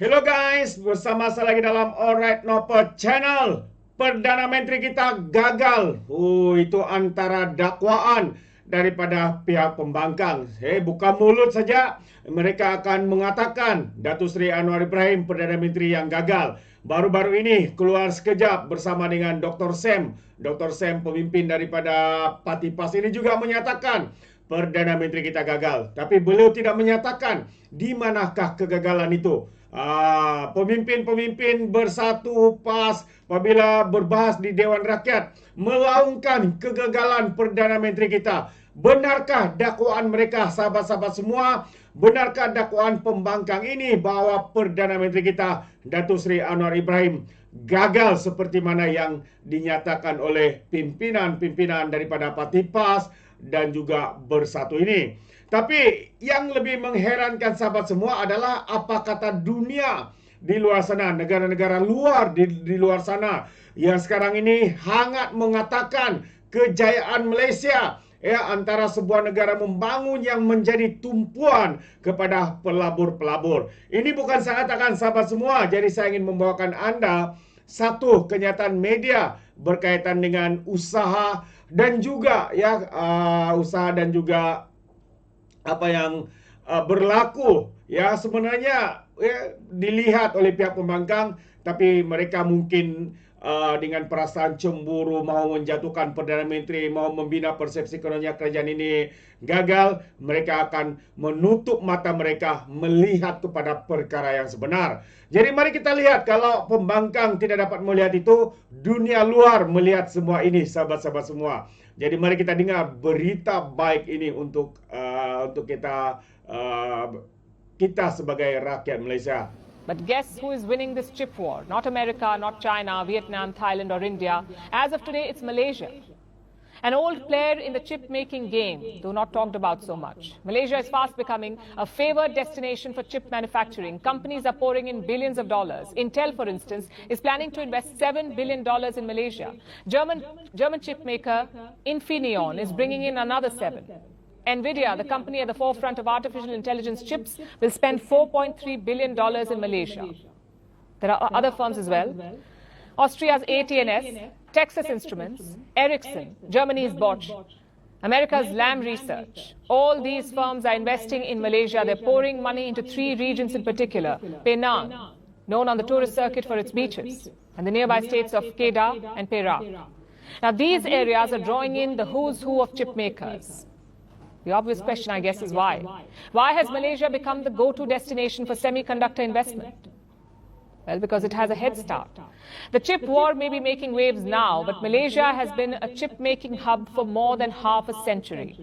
Hello guys, bersama saya lagi dalam Alright Nopo Channel. Perdana Menteri kita gagal. Itu antara dakwaan daripada pihak pembangkang. Buka mulut saja. Mereka akan mengatakan Datuk Seri Anwar Ibrahim Perdana Menteri yang gagal. Baru-baru ini keluar sekejap bersama dengan Dr. Sam. Dr. Sam, pemimpin daripada Parti PAS ini juga menyatakan Perdana Menteri kita gagal. Tapi beliau tidak menyatakan di manakah kegagalan itu. Pemimpin-pemimpin bersatu PAS apabila berbahas di Dewan Rakyat melaungkan kegagalan Perdana Menteri kita. Benarkah dakwaan mereka, sahabat-sahabat semua? Benarkah dakwaan pembangkang ini bahawa Perdana Menteri kita, Datuk Seri Anwar Ibrahim, gagal seperti mana yang dinyatakan oleh pimpinan-pimpinan daripada Parti PAS dan juga Bersatu ini? Tapi yang lebih mengherankan sahabat semua adalah apa kata dunia di luar sana, negara-negara luar di luar sana yang sekarang ini hangat mengatakan kejayaan Malaysia antara sebuah negara membangun yang menjadi tumpuan kepada pelabur-pelabur. Ini bukan seakan-akan sahabat semua. Jadi saya ingin membawakan Anda satu kenyataan media berkaitan dengan usaha dan juga usaha dan juga apa yang berlaku sebenarnya dilihat oleh pihak pembangkang, tapi mereka mungkin dengan perasaan cemburu mahu menjatuhkan Perdana Menteri, mahu membina persepsi kerajaan ini gagal. Mereka akan menutup mata mereka melihat kepada perkara yang sebenar. Jadi mari kita lihat, kalau pembangkang tidak dapat melihat itu, dunia luar melihat semua ini, sahabat-sahabat semua. Jadi mari kita dengar berita baik ini untuk kita sebagai rakyat Malaysia. But guess who is winning this chip war? Not America, not China, Vietnam, Thailand or India. As of today, it's Malaysia. An old player in the chip-making game, though not talked about so much. Malaysia is fast becoming a favored destination for chip manufacturing. Companies are pouring in billions of dollars. Intel, for instance, is planning to invest $7 billion in Malaysia. German chip maker Infineon is bringing in another 7. NVIDIA, the company at the forefront of artificial intelligence chips, will spend $4.3 billion in Malaysia. There are other firms as well. Austria's AT&S, Texas Instruments, Ericsson, Germany's Bosch, America's Lam Research. All these firms are investing in Malaysia. They're pouring money into 3 regions in particular. Penang, known on the tourist circuit for its beaches, and the nearby states of Kedah and Perak. Now, these areas are drawing in the who's who of chip makers. The obvious question, I guess, is why? Why has Malaysia become the go-to destination for semiconductor investment? Well, because it has a head start. The chip war may be making waves now, but Malaysia has been a chip-making hub for more than half a century.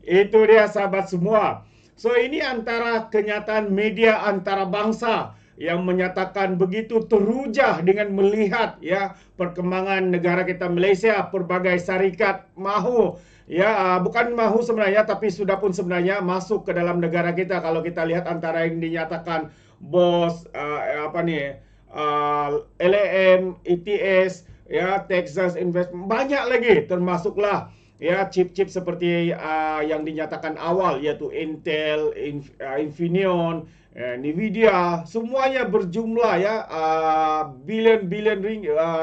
Itu dia sahabat semua. So ini antara kenyataan media antarabangsa yang menyatakan begitu teruja dengan melihat perkembangan negara kita Malaysia. Berbagai syarikat mahu bukan mahu sebenarnya, tapi sudah pun sebenarnya masuk ke dalam negara kita. Kalau kita lihat antara yang dinyatakan BOS, LAM, ETS, Texas Investment, banyak lagi, termasuklah chip-chip seperti yang dinyatakan awal, yaitu Intel, Infineon, Nvidia, semuanya berjumlah bilion-bilion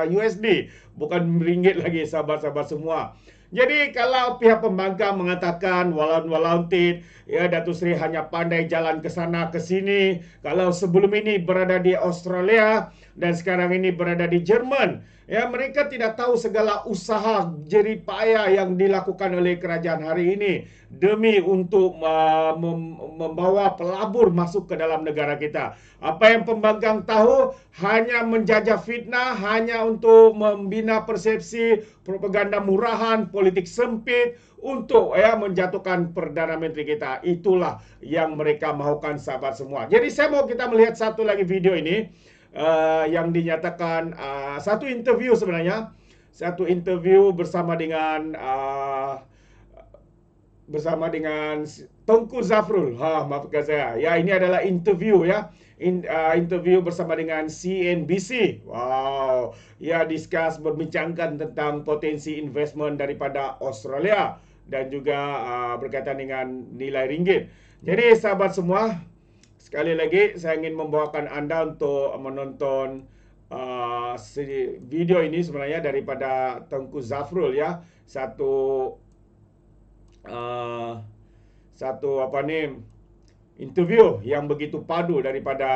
USD, bukan ringgit lagi, sahabat-sahabat semua. Jadi kalau pihak pembangkang mengatakan walaun-walautit, Datuk Seri hanya pandai jalan ke sana ke sini, kalau sebelum ini berada di Australia dan sekarang ini berada di Jerman, mereka tidak tahu segala usaha jerih payah yang dilakukan oleh kerajaan hari ini demi untuk membawa pelabur masuk ke dalam negara kita. Apa yang pembangkang tahu hanya menjajah fitnah, hanya untuk membina persepsi, propaganda murahan, politik sempit untuk menjatuhkan Perdana Menteri kita. Itulah yang mereka mahukan, sahabat semua. Jadi saya mau kita melihat satu lagi video ini yang dinyatakan satu interview sebenarnya, satu interview bersama dengan Tengku Zafrul. Maafkan saya. Ini adalah interview interview bersama dengan CNBC. Wow. Discuss berbincangkan tentang potensi investment daripada Australia dan juga berkaitan dengan nilai ringgit. Jadi sahabat semua, sekali lagi saya ingin membawakan anda untuk menonton video ini sebenarnya daripada Tengku Zafrul ya, satu interview yang begitu padu daripada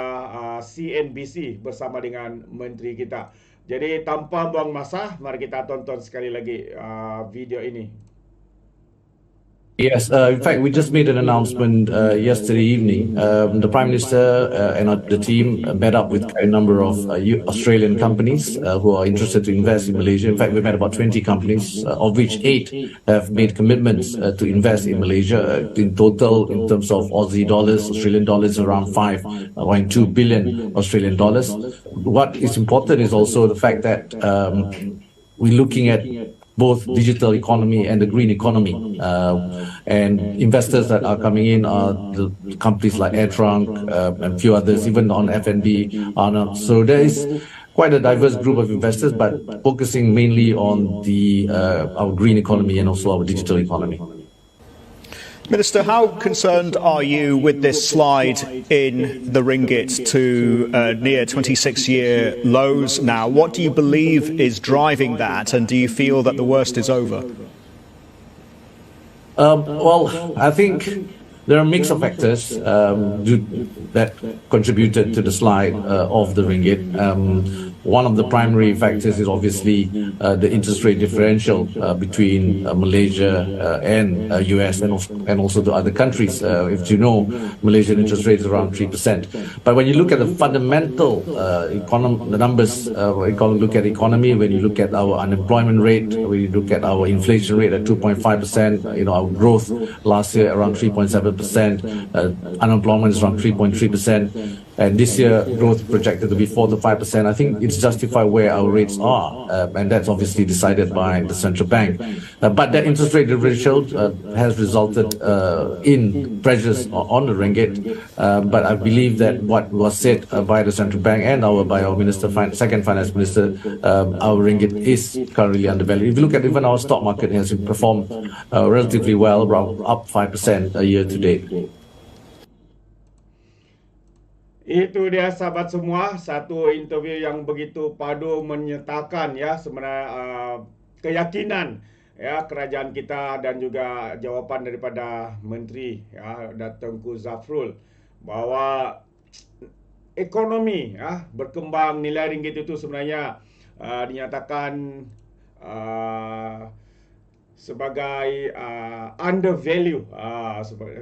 CNBC bersama dengan menteri kita. Jadi tanpa buang masa, mari kita tonton sekali lagi video ini. Yes, in fact, we just made an announcement yesterday evening. The Prime Minister and the team met up with a number of Australian companies who are interested to invest in Malaysia. In fact, we met about 20 companies, of which 8 have made commitments to invest in Malaysia. In total, in terms of Aussie dollars, Australian dollars, around 5.2 billion Australian dollars. What is important is also the fact that we're looking at both digital economy and the green economy. And investors that are coming in are the companies like AirTrunk and a few others, even on F&B. So there is quite a diverse group of investors, but focusing mainly on our green economy and also our digital economy. Minister, how concerned are you with this slide in the ringgit to near 26-year lows now? What do you believe is driving that, and do you feel that the worst is over? Well, I think there are a mix of factors that contributed to the slide of the ringgit. One of the primary factors is obviously the interest rate differential between Malaysia and US and also the other countries. If you know, Malaysian interest rate is around 3%. But when you look at the fundamental the numbers, look at economy, when you look at our unemployment rate, when you look at our inflation rate at 2.5%, our growth last year around 3.7%, unemployment is around 3.3%. And this year, growth projected to be 4 to 5%. I think it's justified where our rates are, and that's obviously decided by the central bank. But that interest rate differential has resulted in pressures on the ringgit. But I believe that what was said by the central bank and by our minister, second finance minister, our ringgit is currently undervalued. If you look at even our stock market, it has performed relatively well, around up 5% a year to date. Itu dia sahabat semua, satu interview yang begitu padu menyatakan ya sebenarnya keyakinan ya kerajaan kita dan juga jawapan daripada menteri ya Tengku Zafrul bahwa ekonomi ya berkembang, nilai ringgit itu sebenarnya dinyatakan sebagai undervalue,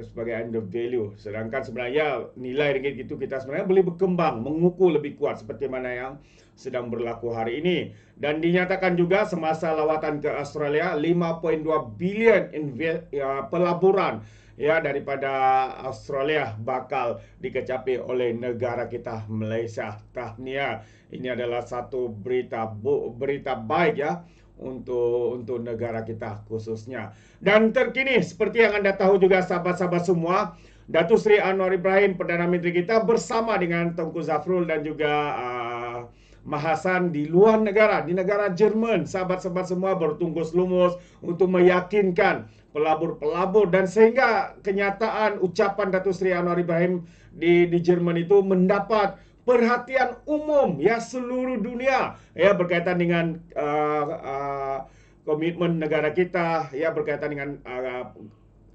sebagai undervalue. Sedangkan sebenarnya nilai ringgit itu kita sebenarnya boleh berkembang, mengukuh lebih kuat seperti mana yang sedang berlaku hari ini. Dan dinyatakan juga semasa lawatan ke Australia, 5.2 bilion pelaburan ya daripada Australia bakal dikecapi oleh negara kita Malaysia. Tahniah. Ini adalah satu berita baik ya untuk negara kita khususnya. Dan terkini seperti yang anda tahu juga sahabat-sahabat semua, Datuk Seri Anwar Ibrahim Perdana Menteri kita bersama dengan Tengku Zafrul dan juga Mahasan di luar negara, di negara Jerman, sahabat-sahabat semua bertungkus lumus untuk meyakinkan pelabur-pelabur, dan sehingga kenyataan ucapan Datuk Seri Anwar Ibrahim di Jerman itu mendapat perhatian umum ya seluruh dunia ya berkaitan dengan komitmen negara kita ya berkaitan dengan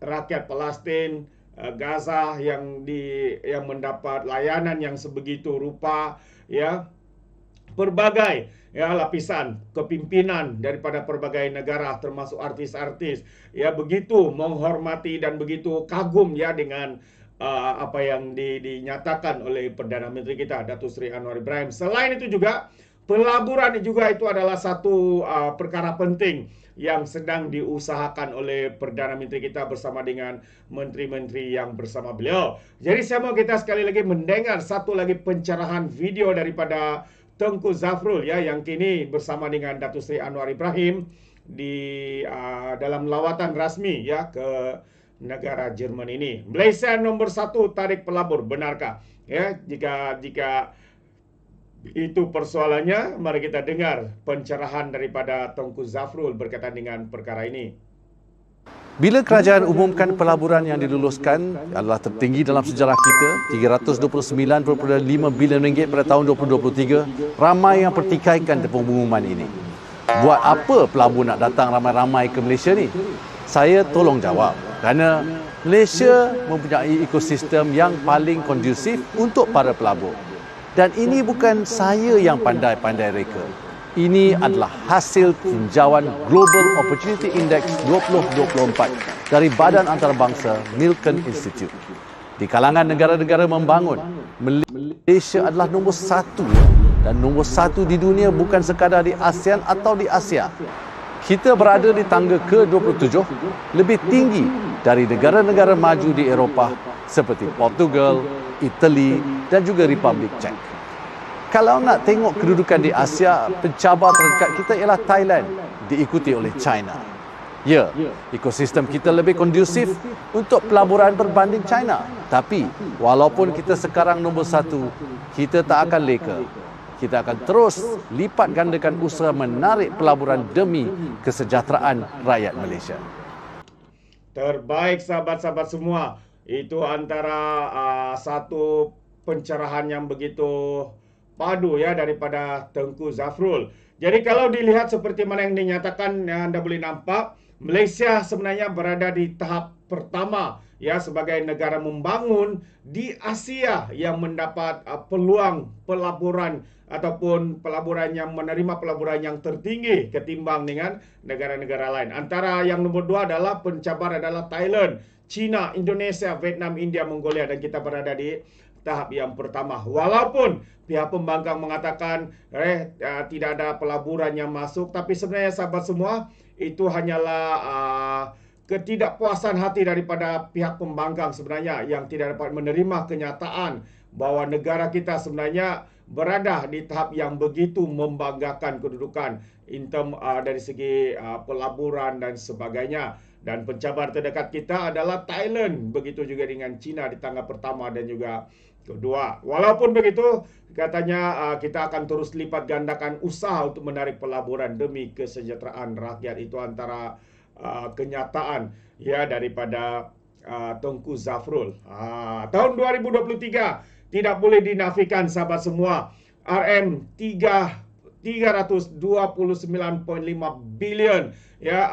rakyat Palestin, Gaza yang mendapat layanan yang sebegitu rupa ya, berbagai ya lapisan kepimpinan daripada berbagai negara termasuk artis-artis ya begitu menghormati dan begitu kagum ya dengan apa yang dinyatakan oleh Perdana Menteri kita Datuk Seri Anwar Ibrahim. Selain itu juga pelaburan juga itu adalah satu perkara penting yang sedang diusahakan oleh Perdana Menteri kita bersama dengan menteri-menteri yang bersama beliau. Jadi saya mau kita sekali lagi mendengar satu lagi pencerahan video daripada Tengku Zafrul ya yang kini bersama dengan Datuk Seri Anwar Ibrahim di dalam lawatan rasmi ya ke negara Jerman ini. Malaysia nombor 1 tarik pelabur, benarkah? Ya, jika itu persoalannya, mari kita dengar pencerahan daripada Tengku Zafrul berkaitan dengan perkara ini. Bila kerajaan umumkan pelaburan yang diluluskan adalah tertinggi dalam sejarah kita, 329.5 bilion ringgit pada tahun 2023, ramai yang pertikaikan pengumuman ini. Buat apa pelabur nak datang ramai-ramai ke Malaysia ni? Saya tolong jawab. Kerana Malaysia mempunyai ekosistem yang paling kondusif untuk para pelabur. Dan ini bukan saya yang pandai-pandai reka. Ini adalah hasil tinjauan Global Opportunity Index 2024 dari Badan Antarabangsa Milken Institute. Di kalangan negara-negara membangun, Malaysia adalah nombor 1 dan nombor 1 di dunia bukan sekadar di ASEAN atau di Asia. Kita berada di tangga ke-27, lebih tinggi dari negara-negara maju di Eropah seperti Portugal, Itali dan juga Republik Czech. Kalau nak tengok kedudukan di Asia, pencabar terdekat kita ialah Thailand, diikuti oleh China. Ya, ekosistem kita lebih kondusif untuk pelaburan berbanding China. Tapi, walaupun kita sekarang nombor 1, kita tak akan leka. Kita akan terus lipat gandakan usaha menarik pelaburan demi kesejahteraan rakyat Malaysia. Terbaik sahabat-sahabat semua. Itu antara satu pencerahan yang begitu padu ya daripada Tengku Zafrul. Jadi kalau dilihat seperti mana yang dinyatakan, anda boleh nampak Malaysia sebenarnya berada di tahap pertama ya sebagai negara membangun di Asia yang mendapat peluang pelaburan ataupun pelaburan yang menerima pelaburan yang tertinggi ketimbang dengan negara-negara lain. Antara yang nombor 2 adalah pencabar adalah Thailand, China, Indonesia, Vietnam, India, Mongolia, dan kita berada di tahap yang pertama. Walaupun pihak pembangkang mengatakan tidak ada pelaburan yang masuk, tapi sebenarnya sahabat semua itu hanyalah ketidakpuasan hati daripada pihak pembangkang sebenarnya yang tidak dapat menerima kenyataan bahawa negara kita sebenarnya berada di tahap yang begitu membanggakan kedudukan dari segi pelaburan dan sebagainya. Dan pencabar terdekat kita adalah Thailand, begitu juga dengan China di tangga pertama dan juga kedua. Walaupun begitu, katanya kita akan terus lipat gandakan usaha untuk menarik pelaburan demi kesejahteraan rakyat. Itu antara kenyataan ya daripada Tengku Zafrul. Tahun 2023 tidak boleh dinafikan sahabat semua. RM 329.5 bilion ya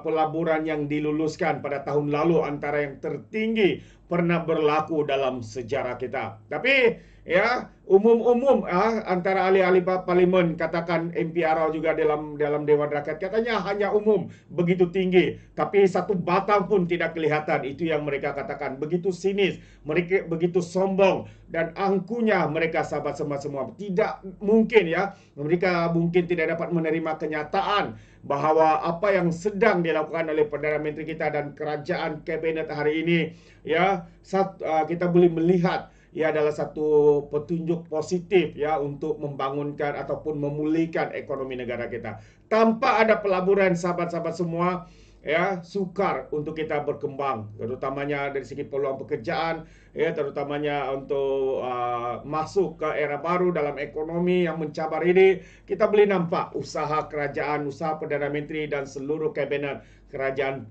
pelaburan yang diluluskan pada tahun lalu, antara yang tertinggi pernah berlaku dalam sejarah kita. Tapi ya umum-umum antara ahli-ahli parlimen katakan MPRO juga dalam Dewan Rakyat katanya hanya umum begitu tinggi, tapi satu batang pun tidak kelihatan. Itu yang mereka katakan, begitu sinis, mereka begitu sombong dan angkuhnya mereka sahabat semua. Tidak mungkin ya, mereka mungkin tidak dapat menerima kenyataan bahawa apa yang sedang dilakukan oleh Perdana Menteri kita dan kerajaan kabinet hari ini ya kita boleh melihat ia adalah satu petunjuk positif ya untuk membangunkan ataupun memulihkan ekonomi negara kita. Tanpa ada pelaburan sahabat-sahabat semua ya sukar untuk kita berkembang, terutamanya dari segi peluang pekerjaan ya, terutamanya untuk masuk ke era baru dalam ekonomi yang mencabar ini. Kita boleh nampak usaha kerajaan, usaha Perdana Menteri dan seluruh kabinet kerajaan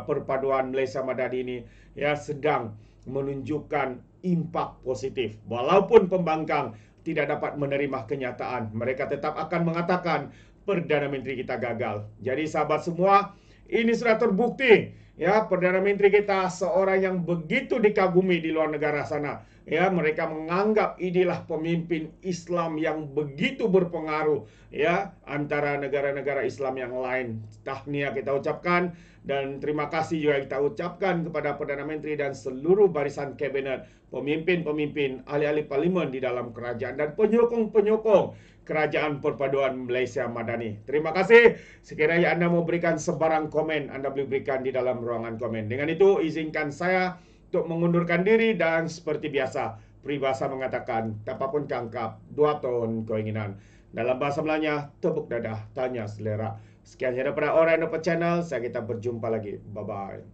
perpaduan Malaysia Madani ini ya sedang menunjukkan impak positif. Walaupun pembangkang tidak dapat menerima kenyataan, mereka tetap akan mengatakan Perdana Menteri kita gagal. Jadi sahabat semua, ini sudah terbukti ya, Perdana Menteri kita seorang yang begitu dikagumi di luar negara sana. Ya, mereka menganggap inilah pemimpin Islam yang begitu berpengaruh ya antara negara-negara Islam yang lain. Tahniah kita ucapkan dan terima kasih juga kita ucapkan kepada Perdana Menteri dan seluruh barisan kabinet, pemimpin-pemimpin, ahli-ahli parlimen di dalam kerajaan dan penyokong-penyokong Kerajaan Perpaduan Malaysia Madani. Terima kasih. Sekiranya anda mau berikan sebarang komen, anda boleh berikan di dalam ruangan komen. Dengan itu, izinkan saya untuk mengundurkan diri dan seperti biasa, peribahasa mengatakan, tapapun kangkap, 2 tahun keinginan. Dalam bahasa Melayunya, tepuk dadah, tanya selera. Sekian daripada Orang Indonesia Channel, kita berjumpa lagi. Bye-bye.